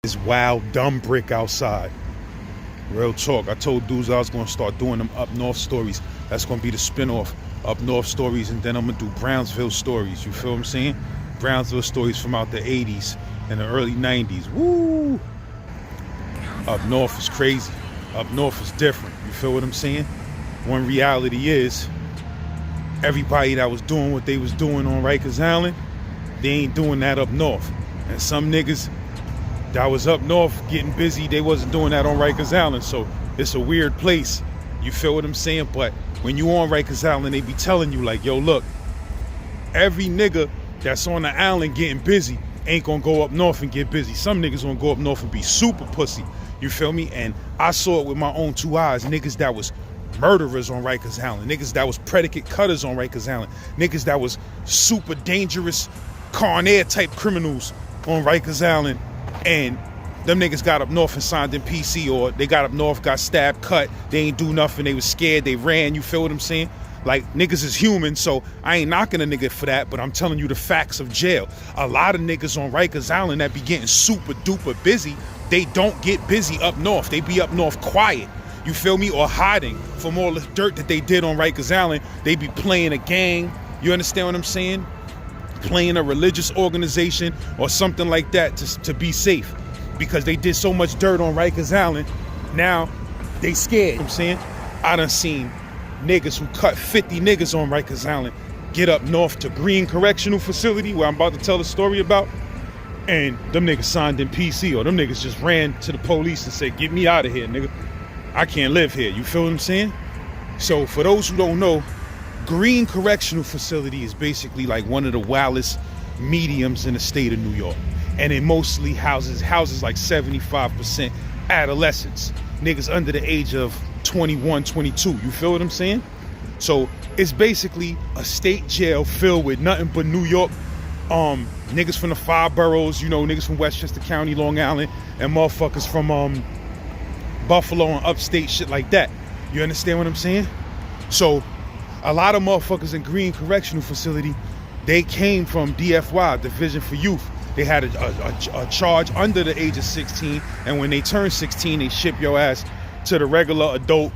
This wild, dumb brick outside. Real talk. I told dudes I was going to start doing them up north stories. That's going to be the spinoff. Up north stories, and then I'm going to do Brownsville stories. You feel what I'm saying? Brownsville stories from out the 80s and the early 90s. Woo! Up north is crazy. Up north is different. You feel what I'm saying? One reality is, everybody that was doing what they was doing on Rikers Island, they ain't doing that up north. And some niggas that was up north getting busy, they wasn't doing that on Rikers Island. So it's a weird place. You feel what I'm saying? But when you on Rikers Island, they be telling you like, yo, look, every nigga that's on the island getting busy ain't gonna go up north and get busy. Some niggas gonna go up north and be super pussy. You feel me? And I saw it with my own two eyes. Niggas that was murderers on Rikers Island. Niggas that was predicate cutters on Rikers Island. Niggas that was super dangerous Con Air type criminals on Rikers Island. And them niggas got up north and signed in PC, or they got up north, got stabbed, cut. They ain't do nothing. They was scared. They ran. You feel what I'm saying? Like, niggas is human, so I ain't knocking a nigga for that, but I'm telling you the facts of jail. A lot of niggas on Rikers Island that be getting super duper busy, they don't get busy up north. They be up north quiet. You feel me? Or hiding from all the dirt that they did on Rikers Island. They be playing a gang. You understand what I'm saying? Playing a religious organization or something like that to be safe. Because they did so much dirt on Rikers Island, now they scared. You know what I'm saying? I done seen niggas who cut 50 niggas on Rikers Island get up north to Greene Correctional Facility, where I'm about to tell the story about, and them niggas signed in PC, or them niggas just ran to the police and said, get me out of here, nigga. I can't live here. You feel what I'm saying? So for those who don't know, Greene Correctional Facility is basically like one of the wildest mediums in the state of New York. And it mostly houses like 75% adolescents, niggas under the age of 21, 22. You feel what I'm saying? So it's basically a state jail filled with nothing but New York niggas from the 5 boroughs, you know, niggas from Westchester County, Long Island, and motherfuckers from Buffalo and upstate, shit like that. You understand what I'm saying? So a lot of motherfuckers in Greene Correctional Facility, they came from DFY, Division for Youth. They had a charge under the age of 16, and when they turn 16, they ship your ass to the regular adult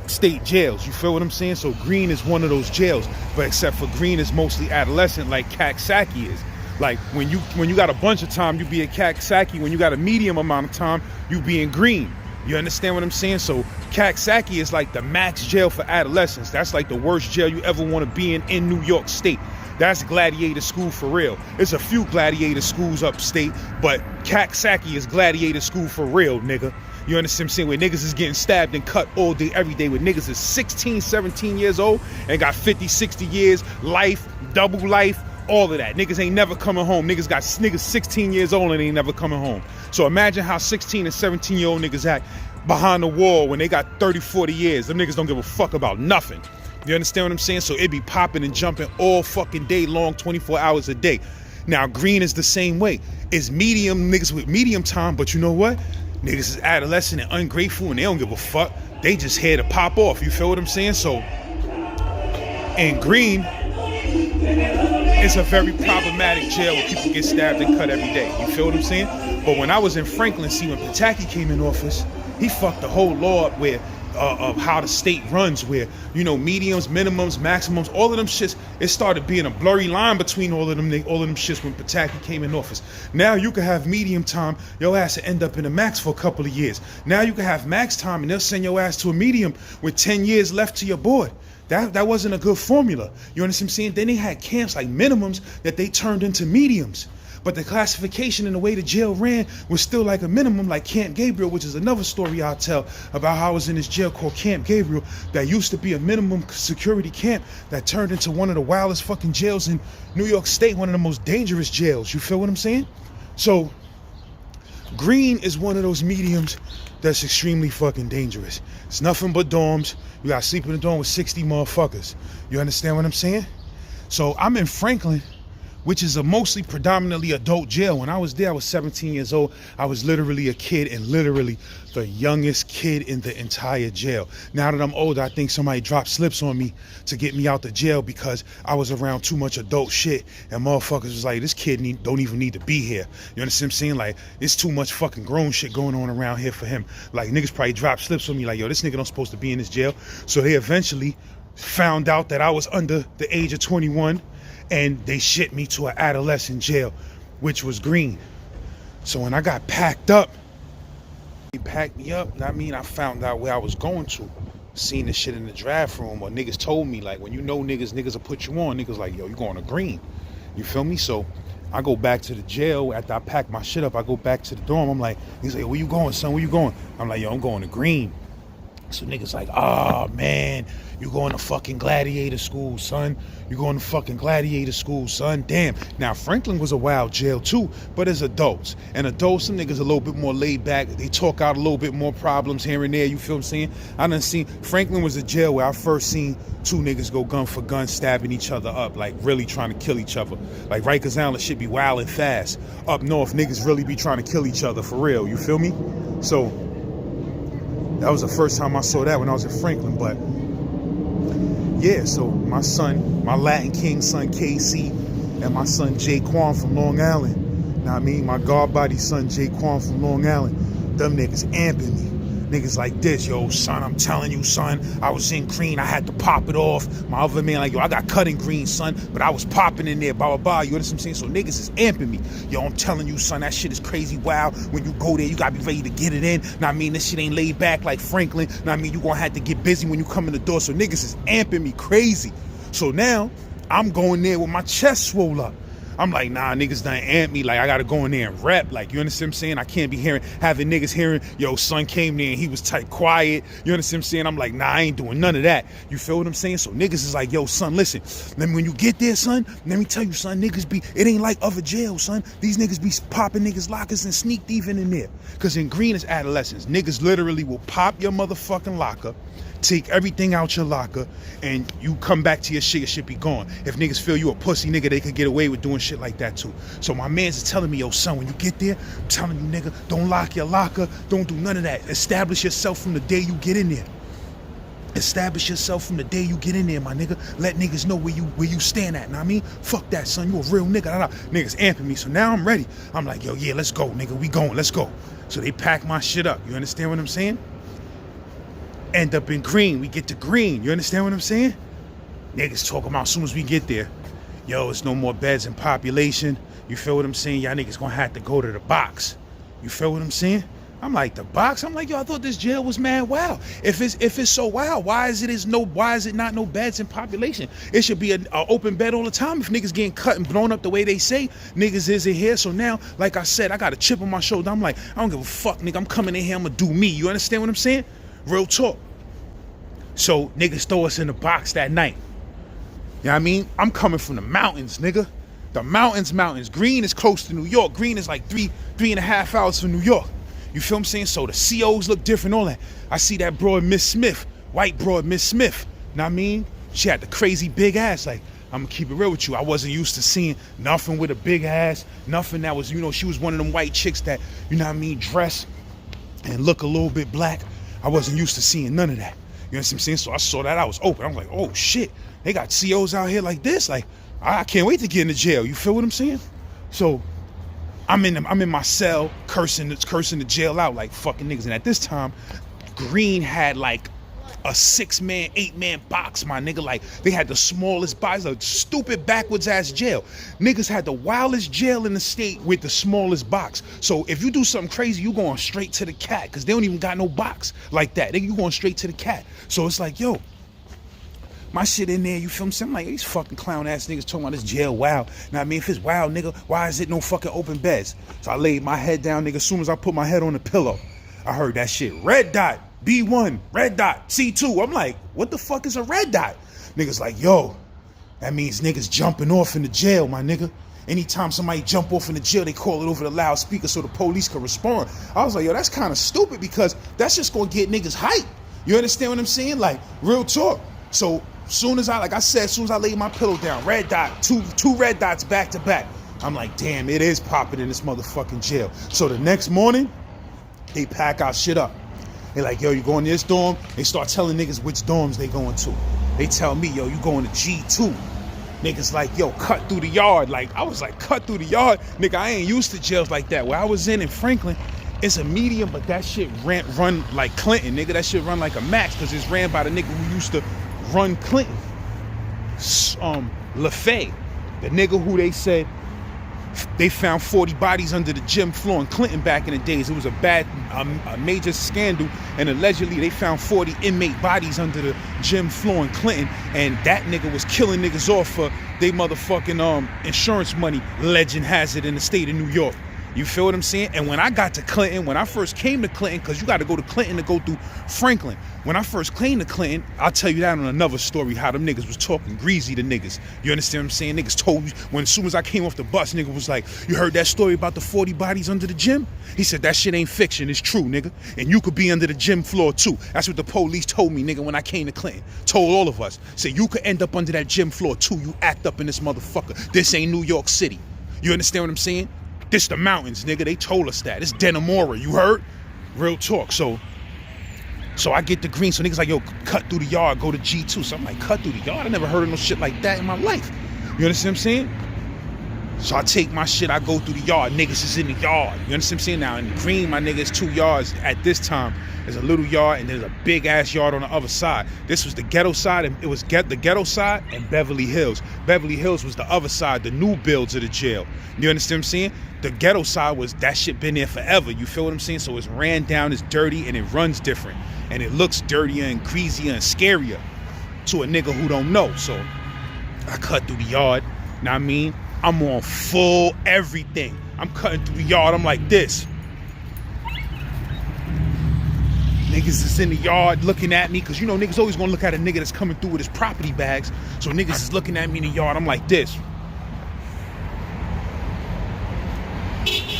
state jails. You feel what I'm saying? So Greene is one of those jails, but except for Greene is mostly adolescent, like Coxsackie is. Like when you got a bunch of time, you be at Coxsackie. When you got a medium amount of time, you be in Greene. You understand what I'm saying? So Coxsackie is like the max jail for adolescents. That's like the worst jail you ever want to be in New York State. That's gladiator school for real. There's a few gladiator schools upstate, but Coxsackie is gladiator school for real, nigga. You understand what I'm saying? Where niggas is getting stabbed and cut all day, every day. Where niggas is 16, 17 years old and got 50, 60 years, life, double life, all of that. Niggas ain't never coming home. Niggas 16 years old and ain't never coming home. So imagine how 16 and 17-year-old niggas act behind the wall when they got 30, 40 years. Them niggas don't give a fuck about nothing. You understand what I'm saying? So it be popping and jumping all fucking day long, 24 hours a day. Now, Greene is the same way. It's medium, niggas with medium time, but you know what? Niggas is adolescent and ungrateful and they don't give a fuck. They just here to pop off. You feel what I'm saying? So, in Greene, it's a very problematic jail where people get stabbed and cut every day. You feel what I'm saying? But when I was in Franklin, see, when Pataki came in office, he fucked the whole law up where of how the state runs, where, you know, mediums, minimums, maximums, all of them shits, it started being a blurry line between all of them shits when Pataki came in office. Now you can have medium time, your ass will end up in a max for a couple of years. Now you can have max time and they'll send your ass to a medium with 10 years left to your board. That wasn't a good formula. You understand what I'm saying? Then they had camps like minimums that they turned into mediums. But the classification and the way the jail ran was still like a minimum, like Camp Gabriel, which is another story I'll tell about how I was in this jail called Camp Gabriel that used to be a minimum security camp that turned into one of the wildest fucking jails in New York State, one of the most dangerous jails. You feel what I'm saying? So Greene is one of those mediums that's extremely fucking dangerous. It's nothing but dorms. You gotta sleep in a dorm with 60 motherfuckers. You understand what I'm saying? So I'm in Franklin which is a mostly predominantly adult jail. When I was there, I was 17 years old. I was literally a kid and literally the youngest kid in the entire jail. Now that I'm older, I think somebody dropped slips on me to get me out the jail because I was around too much adult shit and motherfuckers was like, this kid don't even need to be here. You understand what I'm saying? Like, it's too much fucking grown shit going on around here for him. Like, niggas probably dropped slips on me like, yo, this nigga don't supposed to be in this jail. So they eventually found out that I was under the age of 21 and they shipped me to an adolescent jail, which was Greene. So when I got packed up, they packed me up. I mean, I found out where I was going to. Seen this shit in the draft room, or niggas told me, like, when you know niggas will put you on. Niggas like, yo, you going to Greene. You feel me? So I go back to the jail. After I pack my shit up, I go back to the dorm. I'm like, he's like, where you going, son? Where you going? I'm like, yo, I'm going to Greene. So niggas like, oh man, you going to fucking gladiator school, son. You going to fucking gladiator school, son. Damn. Now Franklin was a wild jail too, but as adults. And adults, some niggas a little bit more laid back. They talk out a little bit more problems here and there. You feel what I'm saying? I done seen, Franklin was a jail where I first seen two niggas go gun for gun, stabbing each other up, like really trying to kill each other. Like Rikers Island shit be wild and fast. Up north, niggas really be trying to kill each other for real. You feel me? So that was the first time I saw that when I was in Franklin. But yeah, so my son, my Latin King son KC, and my son Jaquan from Long Island. Now I mean, my God body son Jaquan from Long Island. Them niggas amping me. Niggas like this, yo, son, I'm telling you, son, I was in Greene, I had to pop it off. My other man like, yo, I got cut in Greene, son, but I was popping in there, blah, blah, blah. You understand what I'm saying? So niggas is amping me. Yo, I'm telling you, son, that shit is crazy wild. When you go there, you gotta be ready to get it in. Now I mean, this shit ain't laid back like Franklin. Now I mean, you gonna have to get busy when you come in the door. So niggas is amping me crazy. So now, I'm going there with my chest swole up. I'm like, nah, niggas done amp me. Like, I gotta go in there and rep. Like, you understand what I'm saying? I can't be having niggas hearing, yo, son came there and he was tight quiet. You understand what I'm saying? I'm like, nah, I ain't doing none of that. You feel what I'm saying? So niggas is like, yo, son, listen. Then when you get there, son, let me tell you, son, niggas be, it ain't like other jails, son. These niggas be popping niggas' lockers and sneak thieving in there. Cause in Greene is adolescents. Niggas literally will pop your motherfucking locker, take everything out your locker, and you come back to your shit be gone. If niggas feel you a pussy nigga, they could get away with doing shit like that too. So my man's is telling me, yo, son, when you get there, I'm telling you, nigga, don't lock your locker, don't do none of that. Establish yourself from the day you get in there. Establish yourself from the day you get in there, my nigga. Let niggas know where you stand at. Know what I mean? Fuck that, son. You a real nigga. Niggas amping me. So now I'm ready. I'm like, yo, yeah, let's go, nigga. We going. Let's go. So they pack my shit up. You understand what I'm saying? End up in Greene. We get to Greene. You understand what I'm saying? Niggas talking about as soon as we get there, yo, it's no more beds in population. You feel what I'm saying? Y'all niggas gonna have to go to the box. You feel what I'm saying? I'm like, the box? I'm like, yo, I thought this jail was mad wild. If it's so wild, why is it not no beds in population? It should be an open bed all the time. If niggas getting cut and blown up the way they say, niggas isn't here. So now, like I said, I got a chip on my shoulder. I'm like, I don't give a fuck, nigga. I'm coming in here, I'm gonna do me. You understand what I'm saying? Real talk. So niggas throw us in the box that night. You know what I mean? I'm coming from the mountains, nigga. The mountains. Greene is close to New York. Greene is like three and a half hours from New York. You feel what I'm saying? So the COs look different, all that. I see that broad Miss Smith, white broad Miss Smith. Know what I mean? She had the crazy big ass. Like, I'm gonna keep it real with you. I wasn't used to seeing nothing with a big ass, nothing that was, you know, she was one of them white chicks that, you know what I mean, dress and look a little bit black. I wasn't used to seeing none of that. You know what I'm saying? So I saw that, I was open. I'm like, oh shit, they got COs out here like this. Like, I can't wait to get in the jail. You feel what I'm saying? So I'm in my cell cursing the jail out like fucking niggas. And at this time, Greene had like a 6-man, 8-man box, my nigga. Like, they had the smallest box, a stupid backwards ass jail. Niggas had the wildest jail in the state with the smallest box. So if you do something crazy, you going straight to the cat, because they don't even got no box like that. You going straight to the cat. So it's like, yo, my shit in there, you feel me? I'm like, these fucking clown ass niggas talking about this jail wild. Now I mean, if it's wild, nigga, why is it no fucking open beds? So I laid my head down, nigga. As soon as I put my head on the pillow, I heard that shit. Red dot, B1, red dot, C2. I'm like, what the fuck is a red dot? Niggas like, yo, that means niggas jumping off in the jail, my nigga. Anytime somebody jump off in the jail, they call it over the loudspeaker so the police can respond. I was like, yo, that's kind of stupid, because that's just gonna get niggas hype. You understand what I'm saying? Like, real talk. So Soon as I laid my pillow down, red dot, two red dots back to back. I'm like, damn, it is popping in this motherfucking jail. So the next morning, they pack our shit up. They like, yo, you going to this dorm? They start telling niggas which dorms they going to. They tell me, yo, you going to G2. Niggas like, yo, cut through the yard. Like, I was like, cut through the yard? Nigga, I ain't used to jails like that. Where I was in Franklin, it's a medium, but that shit run like Clinton, nigga. That shit run like a max, because it's ran by the nigga who used to run Clinton. LaFay, the nigga who they said they found 40 bodies under the gym floor in Clinton back in the days. It was a major scandal, and allegedly they found 40 inmate bodies under the gym floor in Clinton, and that nigga was killing niggas off for they motherfucking insurance money. Legend has it in the state of New York. You feel what I'm saying? And when I got to Clinton, when I first came to Clinton, because you got to go to Clinton to go through Franklin. When I first came to Clinton, I'll tell you that on another story, how them niggas was talking greasy to niggas. You understand what I'm saying? Niggas told me, when as soon as I came off the bus, nigga was like, you heard that story about the 40 bodies under the gym? He said, that shit ain't fiction, it's true, nigga. And you could be under the gym floor too. That's what the police told me, nigga, when I came to Clinton. Told all of us. Said, you could end up under that gym floor too. You act up in this motherfucker. This ain't New York City. You understand what I'm saying? This the mountains, nigga. They told us that. It's Denimora, you heard? Real talk. So I get to Greene. So niggas like, yo, cut through the yard, go to G2. So I'm like, cut through the yard? I never heard of no shit like that in my life. You understand what I'm saying? So I take my shit, I go through the yard. Niggas is in the yard. You understand what I'm saying? Now in Greene, my nigga, it's 2 yards at this time. There's a little yard and there's a big ass yard on the other side. This was the ghetto side, and it was the ghetto side and Beverly Hills. Beverly Hills was the other side, the new builds of the jail. You understand what I'm saying? The ghetto side was, that shit been there forever. You feel what I'm saying? So it's ran down, it's dirty, and it runs different. And it looks dirtier and greasier and scarier to a nigga who don't know. So I cut through the yard. Know what I mean? I'm on full everything. I'm cutting through the yard. I'm like this. Niggas is in the yard looking at me, because you know niggas always gonna look at a nigga that's coming through with his property bags. So niggas is looking at me in the yard. I'm like this.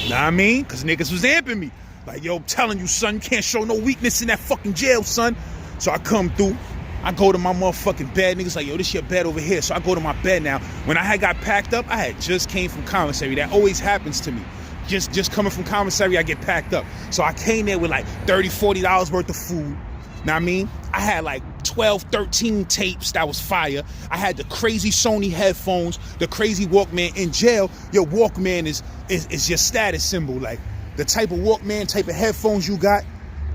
Know what I mean? Because niggas was amping me. Like, yo, I'm telling you, son, you can't show no weakness in that fucking jail, son. So I come through. I go to my motherfucking bed. Niggas like, yo, this your bed over here. So I go to my bed now. When I had got packed up, I had just came from commissary. That always happens to me. Just coming from commissary, I get packed up. So I came there with like $30, $40 worth of food. Know what I mean? I had like 12, 13 tapes that was fire. I had the crazy Sony headphones, the crazy Walkman. In jail, your Walkman is your status symbol. Like, the type of Walkman, type of headphones you got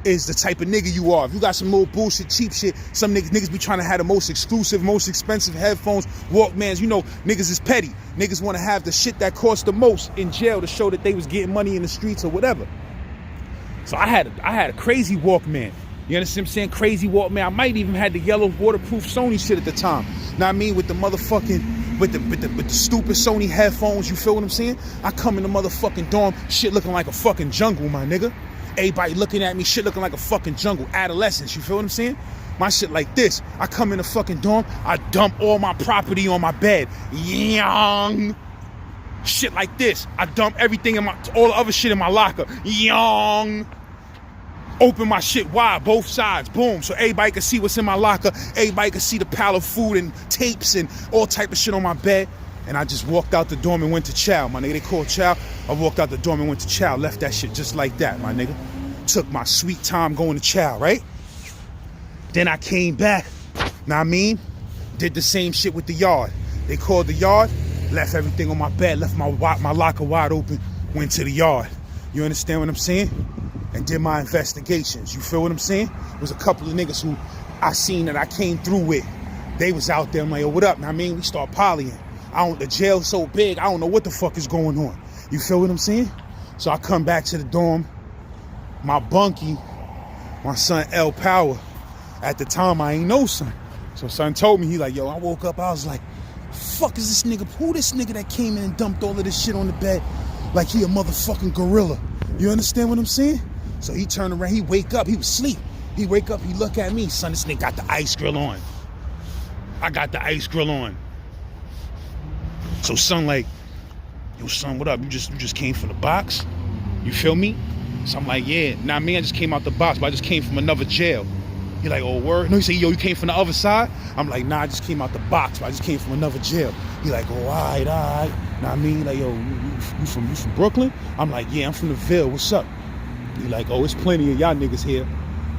is the type of nigga you are. If you got some little bullshit, cheap shit, some niggas be trying to have the most exclusive, most expensive headphones, Walkmans. You know, niggas is petty. Niggas want to have the shit that cost the most in jail to show that they was getting money in the streets or whatever. So I had a crazy Walkman. You understand what I'm saying? Crazy Walkman. I might even had the yellow waterproof Sony shit at the time. Know what I mean? With the motherfucking, with the stupid Sony headphones. You feel what I'm saying? I come in the motherfucking dorm, shit looking like a fucking jungle, my nigga. Everybody looking at me, shit looking like a fucking jungle. Adolescence, you feel what I'm saying? My shit like this. I come in the fucking dorm, I dump all my property on my bed. Young. Shit like this. I dump everything in all the other shit in my locker. Young. Open my shit wide, both sides, boom, so everybody can see what's in my locker. Everybody can see the pile of food and tapes and all type of shit on my bed. And I just walked out the dorm and went to chow, my nigga. They called chow. I walked out the dorm and went to chow. Left that shit just like that, my nigga. Took my sweet time going to chow, right? Then I came back, know what I mean? Did the same shit with the yard. They called the yard, left everything on my bed, left my locker wide open, went to the yard. You understand what I'm saying? And did my investigations. You feel what I'm saying? There was a couple of niggas who I seen that I came through with. They was out there. I'm like, yo, what up? Know what I mean? We start polying. The jail's so big, I don't know what the fuck is going on. You feel what I'm saying? So I come back to the dorm. My bunkie, my son L Power, at the time I ain't know son. So son told me, he like, yo, I woke up, I was like, fuck is this nigga? Who this nigga that came in and dumped all of this shit on the bed like he a motherfucking gorilla? You understand what I'm saying? So he turned around, he wake up, he was asleep. He wake up, he look at me, son, this nigga got the ice grill on. I got the ice grill on. So son like, yo son, what up? You just came from the box? You feel me? So I'm like, yeah. Nah, me, I just came out the box, but I just came from another jail. He like, oh, word? No, he said, yo, you came from the other side? I'm like, nah, I just came out the box, but I just came from another jail. He like, oh, all right. Know what I mean? Like, yo, you from Brooklyn? I'm like, yeah, I'm from the Ville. What's up? He like, oh, it's plenty of y'all niggas here.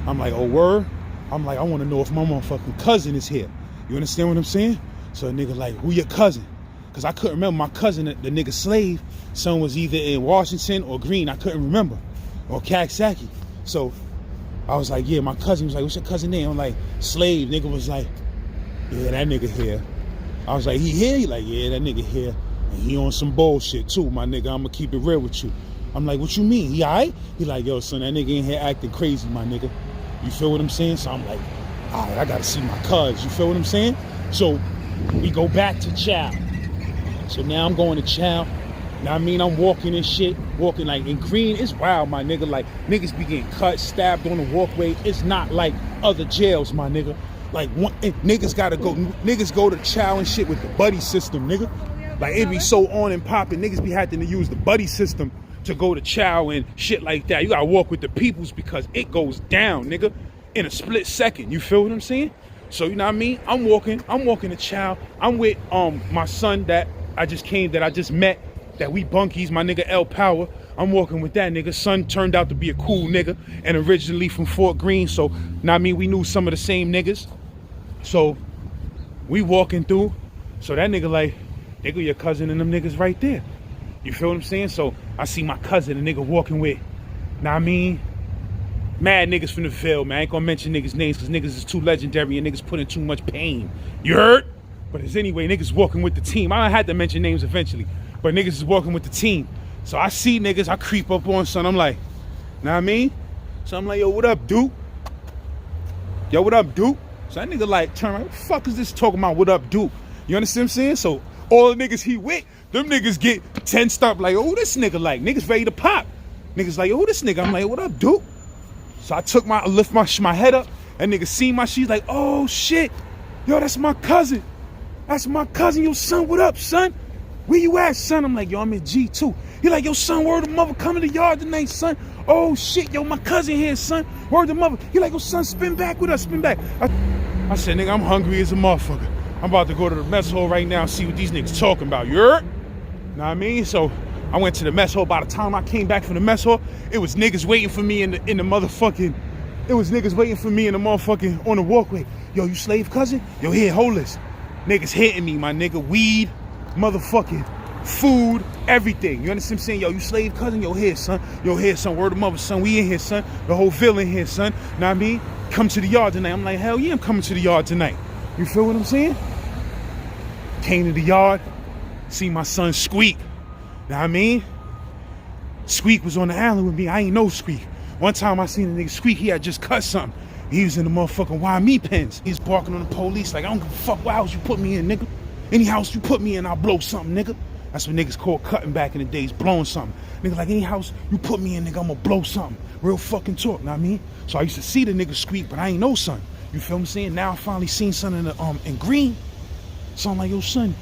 I'm like, oh, word? I'm like, I want to know if my motherfucking cousin is here. You understand what I'm saying? So a nigga like, who your cousin? Because I couldn't remember my cousin, the nigga Slave, son was either in Washington or Greene. I couldn't remember. Or Coxsackie. So I was like, yeah, my cousin. He was like, what's your cousin name? I'm like, Slave. Nigga was like, yeah, that nigga here. I was like, he here? He like, yeah, that nigga here. And he on some bullshit too, my nigga. I'm gonna keep it real with you. I'm like, what you mean? He all right? He like, yo, son, that nigga in here acting crazy, my nigga. You feel what I'm saying? So I'm like, all right, I gotta see my cuz. You feel what I'm saying? So we go back to Chow. So now I'm going to Chow. Now I mean, I'm walking and shit, walking like in Greene. It's wild, my nigga. Like niggas be getting cut, stabbed on the walkway. It's not like other jails, my nigga. Like niggas gotta go. Niggas go to Chow and shit with the buddy system, nigga. Like it be so on and popping. Niggas be having to use the buddy system to go to Chow and shit like that. You gotta walk with the peoples because it goes down, nigga, in a split second. You feel what I'm saying? So you know what I mean? I'm walking to Chow. I'm with my son that I just met. That we bunkies, my nigga L Power. I'm walking with that nigga. Son turned out to be a cool nigga and originally from Fort Greene. So, now I mean, we knew some of the same niggas. So, we walking through. So that nigga like, nigga, your cousin and them niggas right there. You feel what I'm saying? So, I see my cousin, the nigga walking with, now I mean, mad niggas from the Ville, man. I ain't gonna mention niggas' names because niggas is too legendary and niggas put in too much pain. You heard? But as anyway, niggas walking with the team. I had to mention names eventually. But niggas is walking with the team. So I see niggas, I creep up on son. I'm like, know what I mean? So I'm like, yo, what up, dude? Yo, what up, dude? So that nigga like, turn around, what the fuck is this talking about, what up, dude? You understand what I'm saying? So all the niggas he with, them niggas get tensed up like, oh, this nigga like, niggas ready to pop. Niggas like, oh, this nigga. I'm like, what up, dude? So I lift my head up, and nigga see my shit, like, oh, shit. Yo, that's my cousin. That's my cousin, yo, son, what up, son? Where you at, son? I'm like, yo, I'm in G2. He like, yo, son, word of mother, come to the yard tonight, son. Oh, shit, yo, my cousin here, son. Word of mother. He like, yo, son, spin back with us, spin back. I said, nigga, I'm hungry as a motherfucker. I'm about to go to the mess hall right now and see what these niggas talking about. You heard? Know what I mean? So I went to the mess hall. By the time I came back from the mess hall, it was niggas waiting for me in the motherfucking, on the walkway. Yo, you Slave cousin? Yo, here, hold this. Niggas hitting me, my nigga. Weed, motherfucking food, everything. You understand what I'm saying? Yo, you Slave cousin? Yo, here, son. Yo, here, son. Word of mother, son. We in here, son. The whole Ville in here, son. Know what I mean? Come to the yard tonight. I'm like, hell yeah, I'm coming to the yard tonight. You feel what I'm saying? Came to the yard, see my son Squeak. Know what I mean? Squeak was on the island with me. I ain't know Squeak. One time I seen a nigga Squeak, he had just cut something. He was in the motherfucking YME pens. He's barking on the police like, I don't give a fuck what house you put me in, nigga. Any house you put me in, I'll blow something, nigga. That's what niggas called cutting back in the days, blowing something. Nigga like, any house you put me in, nigga, I'm gonna blow something. Real fucking talk, know what I mean? So I used to see the nigga Squeak, but I ain't know son. You feel what I'm saying? Now I finally seen son in Greene. So I'm like, yo son,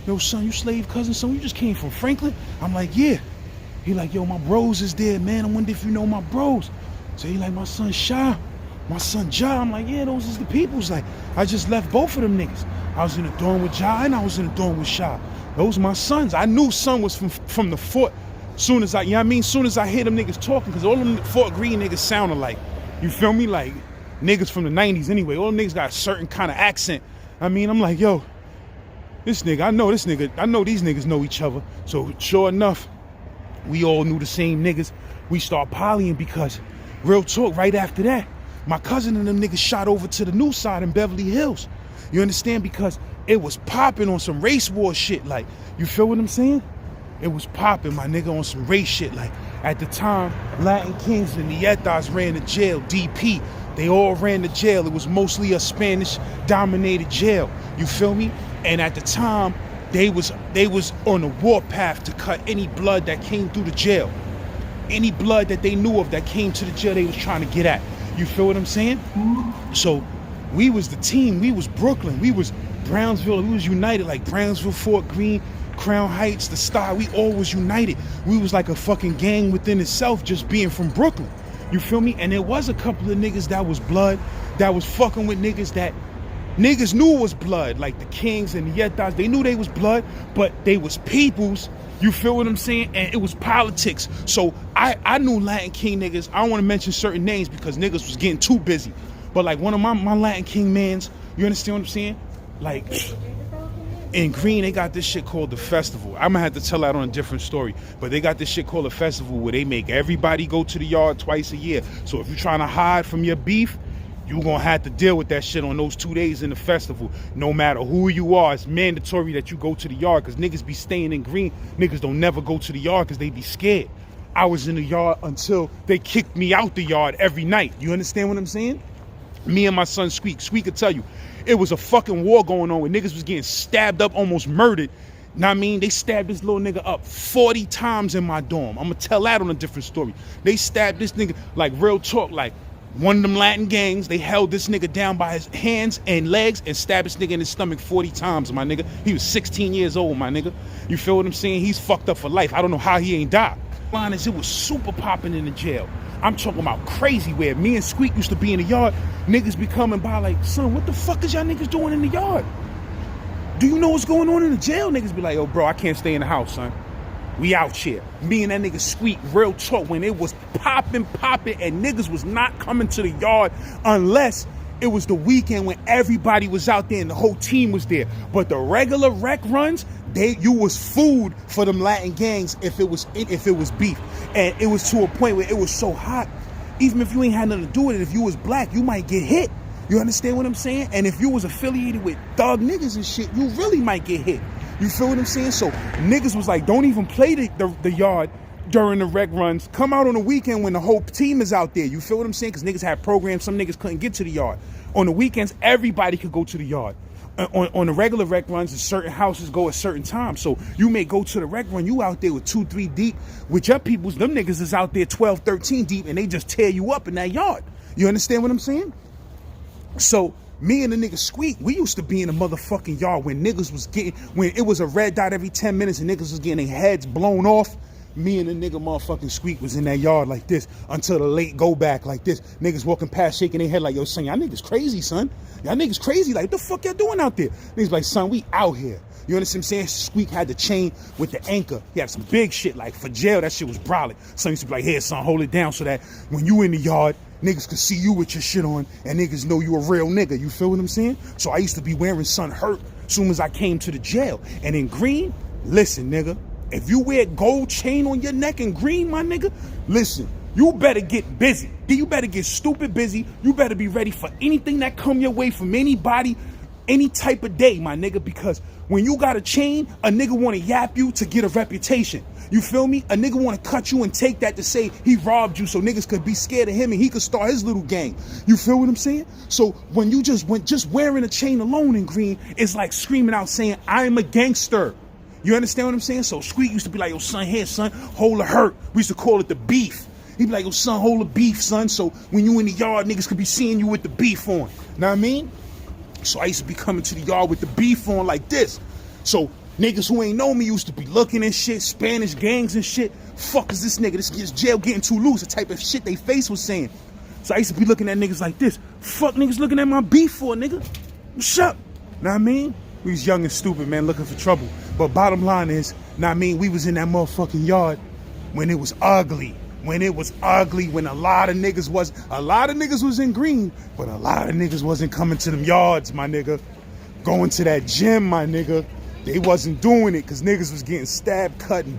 you Slave cousin, son, you just came from Franklin? I'm like, yeah. He like, yo, my bros is there, man. I wonder if you know my bros. So he like, my son Sha, my son Ja. I'm like, yeah, those is the peoples. Like, I just left both of them niggas. I was in the dorm with Ja and I was in the dorm with Sha. Those my sons. I knew son was from the fort. Soon as I, you know what I mean? Soon as I hear them niggas talking, because all them Fort Greene niggas sound alike. You feel me? Like, niggas from the 90s anyway. All them niggas got a certain kind of accent. I mean, I'm like, yo, this nigga, I know these niggas know each other. So sure enough, we all knew the same niggas. We start polying because, real talk, right after that, my cousin and them niggas shot over to the new side in Beverly Hills. You understand? Because it was popping on some race war shit. Like, you feel what I'm saying? It was popping, my nigga, on some race shit. Like, at the time, Latin Kings and Nietas ran the jail, DP. They all ran the jail. It was mostly a Spanish-dominated jail. You feel me? And at the time, they was on the warpath to cut any blood that came through the jail. Any blood that they knew of that came to the jail, they was trying to get at. You feel what I'm saying? So we was the team. We was Brooklyn. We was Brownsville. We was united, like Brownsville, Fort Greene, Crown Heights, the Star. We all was united. We was like a fucking gang within itself, just being from Brooklyn. You feel me? And there was a couple of niggas that was blood, that was fucking with niggas that niggas knew was blood, like the Kings and the Yetas. They knew they was blood, but they was peoples. You feel what I'm saying? And it was politics. So I knew Latin King niggas. I don't want to mention certain names because niggas was getting too busy. But like one of my Latin King mans, you understand what I'm saying? Like in Greene, they got this shit called the festival. I'm gonna have to tell that on a different story. But they got this shit called a festival where they make everybody go to the yard twice a year. So if you're trying to hide from your beef, you're gonna have to deal with that shit on those 2 days in the festival. No matter who you are, it's mandatory that you go to the yard because niggas be staying in Greene. Niggas don't never go to the yard because they be scared. I was in the yard until they kicked me out the yard every night. You understand what I'm saying? Me and my son Squeak could tell you, it was a fucking war going on where niggas was getting stabbed up, almost murdered. Know what I mean? They stabbed this little nigga up 40 times in my dorm. I'm gonna tell that on a different story. They stabbed this nigga, like real talk, like one of them Latin gangs. They held this nigga down by his hands and legs and stabbed this nigga in his stomach 40 times, my nigga. He was 16 years old, my nigga. You feel what I'm saying? He's fucked up for life. I don't know how he ain't died. Line is, it was super popping in the jail. I'm talking about crazy where me and Squeak used to be in the yard. Niggas be coming by like, son, what the fuck is y'all niggas doing in the yard? Do you know what's going on in the jail? Niggas be like, yo, bro, I can't stay in the house, son. We out here. Me and that nigga Squeak, real talk, when it was popping, and niggas was not coming to the yard unless it was the weekend when everybody was out there and the whole team was there. But the regular rec runs, you was food for them Latin gangs if it was beef. And it was to a point where it was so hot, even if you ain't had nothing to do with it, if you was black, you might get hit. You understand what I'm saying? And if you was affiliated with thug niggas and shit, you really might get hit. You feel what I'm saying? So niggas was like, don't even play the yard during the rec runs. Come out on the weekend when the whole team is out there. You feel what I'm saying? Because niggas had programs. Some niggas couldn't get to the yard. On the weekends, everybody could go to the yard. On the regular rec runs, certain houses go at certain times. So you may go to the rec run, you out there with 2, 3 deep. With your peoples, them niggas is out there 12, 13 deep, and they just tear you up in that yard. You understand what I'm saying? So me and the nigga Squeak, we used to be in the motherfucking yard when niggas was getting, when it was a red dot every 10 minutes and niggas was getting their heads blown off. Me and the nigga motherfucking Squeak was in that yard like this until the late go back like this. Niggas walking past shaking their head like, yo, son, y'all niggas crazy, son. Y'all niggas crazy. Like, what the fuck y'all doing out there? Niggas like, son, we out here. You understand what I'm saying? Squeak had the chain with the anchor. He had some big shit. Like, for jail, that shit was brolic. Son used to be like, here, son, hold it down so that when you in the yard, niggas could see you with your shit on and niggas know you a real nigga. You feel what I'm saying? So I used to be wearing son hurt as soon as I came to the jail. And in Greene, listen, nigga, if you wear gold chain on your neck in Greene, my nigga, listen, you better get busy. You better get stupid busy. You better be ready for anything that come your way from anybody, any type of day, my nigga, because when you got a chain, a nigga want to yap you to get a reputation. You feel me? A nigga want to cut you and take that to say he robbed you so niggas could be scared of him and he could start his little gang. You feel what I'm saying? So when you just wearing a chain alone in Greene, it's like screaming out saying, I'm a gangster. You understand what I'm saying? So Squeak used to be like, yo, son, here, son, hold a hurt. We used to call it the beef. He'd be like, yo, son, hold a beef, son. So when you in the yard, niggas could be seeing you with the beef on. Know what I mean? So I used to be coming to the yard with the beef on like this. So niggas who ain't know me used to be looking and shit, Spanish gangs and shit. Fuck is this nigga? This jail getting too loose. The type of shit they face was saying. So I used to be looking at niggas like this. Fuck niggas looking at my beef for, nigga. What's up? Know what I mean? We was young and stupid, man, looking for trouble. But bottom line is, know what I mean, we was in that motherfucking yard when it was ugly. When it was ugly, when a lot of niggas was in Greene, but a lot of niggas wasn't coming to them yards, my nigga. Going to that gym, my nigga. They wasn't doing it because niggas was getting stabbed, cut, and beat.